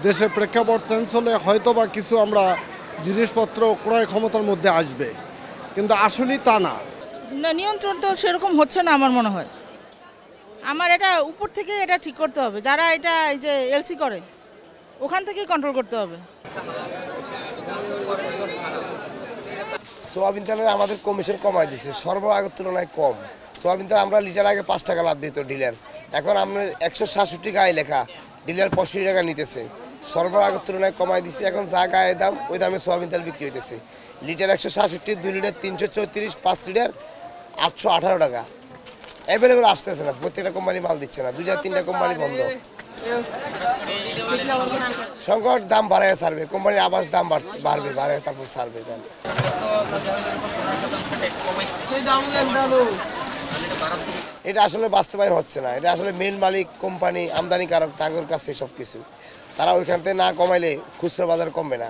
দেশের প্রেক্ষাপট চেঞ্জ হলে হয়তো বা কিছু আমরা জিনিসপত্র ক্রয় ক্ষমতার মধ্যে আসবে, কিন্তু আসলেই তা না। না, নিয়ন্ত্রণ তো সেরকম হচ্ছে না আমার মনে হয়। আমার এটা উপর থেকে এটা ঠিক করতে হবে, যারা এটা এই যে এলসি করে ওখান থেকেই কন্ট্রোল করতে হবে। সোয়াবিন তেলের আমাদের কমিশন কমাই দিচ্ছে, সরবরাহের তুলনায় কম। সোয়াবিন তেল আমরা লিটার আগে 5 টাকা লাভ দিত ডিলার, এখন আপনার 167 গায়ে লেখা, ডিলার 65 টাকা নিতেছে। সরবরাহের তুলনায় কমাই দিচ্ছে, এখন যা গায়ে দাম ওই দামে সোয়াবিন তেল বিক্রি হইতেছে। লিটার 167, 2 লিটার 334, 5 লিটার 818 টাকা। অ্যাভেলেবেল আসতেছে না, প্রত্যেকটা কোম্পানি মাল দিচ্ছে না, 2-3টা কোম্পানি বন্ধ। সংকট, দাম বাড়ায় ছাড়বে, কোম্পানির আবার দাম বাড়বে, বাড়ায় তারপর ছাড়বে। এটা আসলে বাস্তবায়ন হচ্ছে না, এটা আসলে মেল মালিক কোম্পানি আমদানিকারক তাদের কাছে সব কিছু, তারা ওইখান থেকে না কমাইলে খুচরা বাজার কমবে না।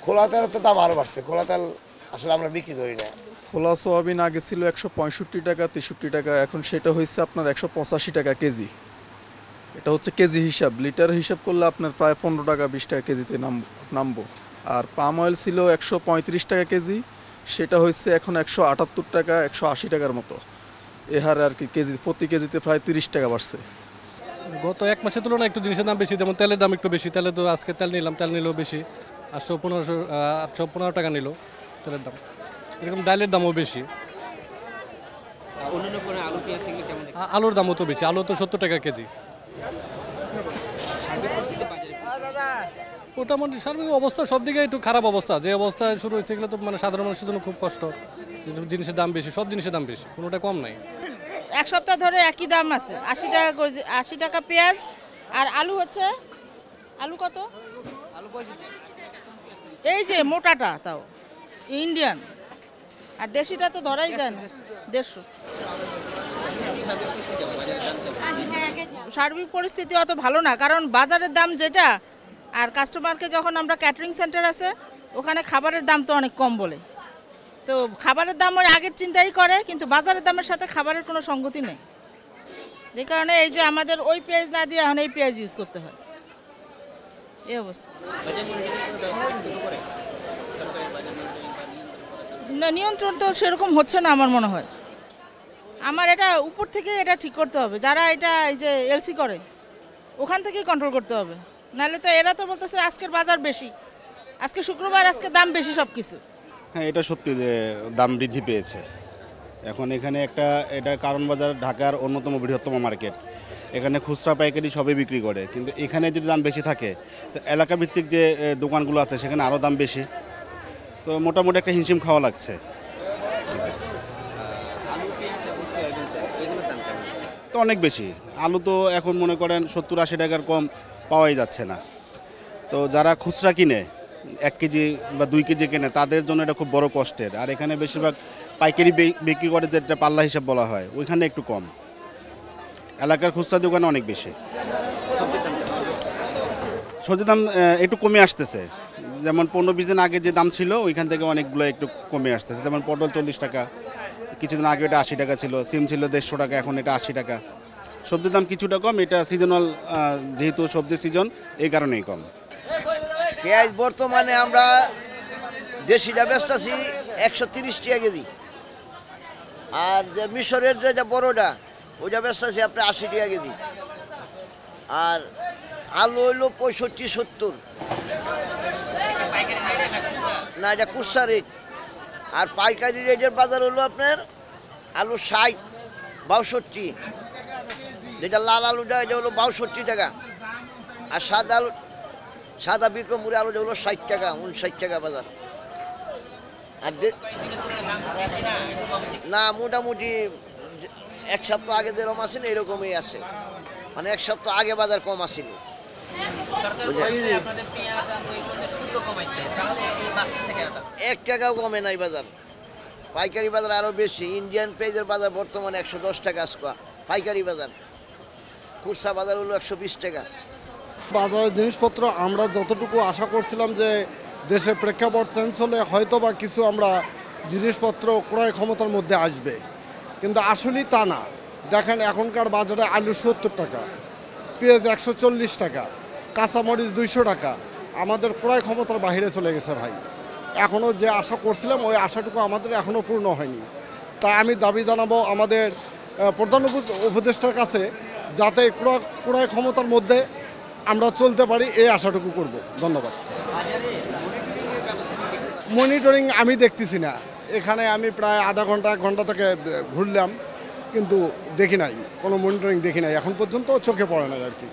খোলা তেলের তো দাম আরও বাড়ছে, খোলা তেল আসলে আমরা বিক্রি করি না। খোলা সোয়াবিন আগে ছিল 165 টাকা, 63 টাকা, এখন সেটা হয়েছে আপনার 185 টাকা কেজি। এটা হচ্ছে কেজি হিসাব, লিটার হিসাব করলে আপনার প্রায় 15 টাকা 20 টাকা কেজিতে নামবো। আর পাম অয়েল ছিল 135 টাকা কেজি, সেটা হয়েছে এখন 178 টাকা, 180 টাকার মতো। এ হারে আর কি কেজি প্রতি কেজিতে প্রায় 30 টাকা বাড়ছে। গত এক মাসের তুলনায় একটু জিনিসের দাম বেশি, যেমন তেলের দাম একটু বেশি। তেলে তো আজকে তেল নিলাম, তেল নিলেও বেশি, 815 টাকা নিল তেলের দাম। এরকম ডালের দামও বেশি। আলুর দামও তো বেশি, আলু তো 70 টাকা কেজি। মোটামুটি সার্বিক অবস্থা সব দিকে একটু খারাপ অবস্থা। যে অবস্থা শুরু হয়েছে এগুলো তো মানে সাধারণ মানুষের জন্য খুব কষ্ট। জিনিসের দাম বেশি, সব জিনিসের দাম বেশি, কোনোটা কম নাই। এক সপ্তাহ ধরে একই দাম আছে, 80 টাকা 80 টাকা পেঁয়াজ। আর আলু হচ্ছে, আলু কত? এই যে মোটাটা তাও ইন্ডিয়ান, আর দেশিটা তো ধরাই যায় না, 150। সার্বিক পরিস্থিতি অত ভালো না, কারণ বাজারের দাম যেটা, আর কাস্টমারকে যখন আমরা ক্যাটারিং সেন্টার আছে ওখানে খাবারের দাম তো অনেক কম বলে, তো খাবারের দাম ওই আগের চিন্তাই করে, কিন্তু বাজারের দামের সাথে খাবারের কোনো সঙ্গতি নেই। যে কারণে এই যে আমাদের ওই পেঁয়াজ না দিয়ে এখন এই পেঁয়াজ ইউজ করতে হয়, এই অবস্থা। না, নিয়ন্ত্রণ তো সেরকম হচ্ছে না আমার মনে হয়। আমার এটা উপর থেকে এটা ঠিক করতে হবে, যারা এটা এই যে এলসি করে ওখান থেকেই কন্ট্রোল করতে হবে। নাহলে তো এরা তো বলতেছে আজকের বাজার বেশি, আজকে শুক্রবার, আজকে দাম বেশি সব কিছু। হ্যাঁ, এটা সত্যি যে দাম বৃদ্ধি পেয়েছে। এখন এখানে এটা কারণ বাজার ঢাকার অন্যতম বৃহত্তম মার্কেট, এখানে খুচরা পাইকারি সবই বিক্রি করে, কিন্তু এখানে যদি দাম বেশি থাকে তো এলাকা ভিত্তিক যে দোকানগুলো আছে সেখানে আরও দাম বেশি, তো মোটামুটি একটা হিমশিম খাওয়া লাগছে। তো অনেক বেশি, আলু তো এখন মনে করেন 70-80 টাকার কম পাওয়াই যাচ্ছে না। তো যারা খুচরা কিনে 1 কেজি বা 2 কেজি কেনে তাদের জন্য এটা খুব বড় কষ্টের। আর এখানে বেশিরভাগ পাইকারি বিক্রি করে, যেটা পাল্লা হিসাব বলা হয়, ওইখানে একটু কম, এলাকার খুচরা দোকানে অনেক বেশি। সবজির দাম একটু কমে আসতেছে, যেমন 15-20 দিন আগে যে দাম ছিল ওইখান থেকে অনেকগুলো একটু কমে আসতেছে। যেমন পটল 40 টাকা, কিছুদিন আগে এটা 80 টাকা ছিল, সিম ছিল 150 টাকা, এখন এটা 80 টাকা। সবজির দাম কিছুটা কম, এটা সিজনাল, যেহেতু সবজির সিজন এই কারণেই কম। পেঁয়াজ বর্তমানে আমরা দেশিটা বেচতেছি 130 টাকা কেজি, আর যে মিশরের যে বড়টা ওইটা বেচতেছি আপনার 80 টাকা কেজি। আর আলু হইলো 65-70, না এটা কুসা রেট। আর পাইকারি রেটের বাজার হলো আপনার আলু 60-62, যেটা লাল আলুটা এটা হলো 62 টাকা। আর সাদা বিক্রমপুরে আলুটা হলো 60 টাকা, 59 টাকা বাজার। আর না, মোটামুটি এক সপ্তাহ আগে যেরকম আছে না এরকমই আছে, মানে এক সপ্তাহ আগে বাজার কম আসছিল। 1 টাকাও কমে নাই বাজার, পাইকারি বাজার আরও বেশি। ইন্ডিয়ান পেঁয়াজের বাজার বর্তমানে 110 টাকা আজকা পাইকারি বাজার, খুচরা বাজার হলো 120 টাকা। বাজারের জিনিসপত্র আমরা যতটুকু আশা করছিলাম যে দেশের প্রেক্ষাপট চেঞ্জ হলে হয়তো বা কিছু আমরা জিনিসপত্র ক্রয় ক্ষমতার মধ্যে আসবে, কিন্তু আসলেই তা না। দেখেন এখনকার বাজারে আলু 70 টাকা, পেঁয়াজ 140 টাকা, কাঁচামরিচ 200 টাকা। আমাদের ক্রয় ক্ষমতার বাইরে চলে গেছে ভাই। এখনও যে আশা করছিলাম ওই আশাটুকু আমাদের এখনও পূর্ণ হয়নি। তাই আমি দাবি জানাবো আমাদের প্রধান উপদেষ্টার কাছে, যাতে ক্রয় ক্ষমতার মধ্যে আমরা চলতে পারি, এই আশাটুকু করব। ধন্যবাদ। মনিটরিং আমি দেখতেছি না, এখানে আমি প্রায় আধা ঘন্টা 1 ঘন্টা থেকে ঘুরলাম, কিন্তু দেখি নাই, কোনো মনিটরিং দেখি নাই এখন পর্যন্ত, চোখে পড়ে নাই আর কি।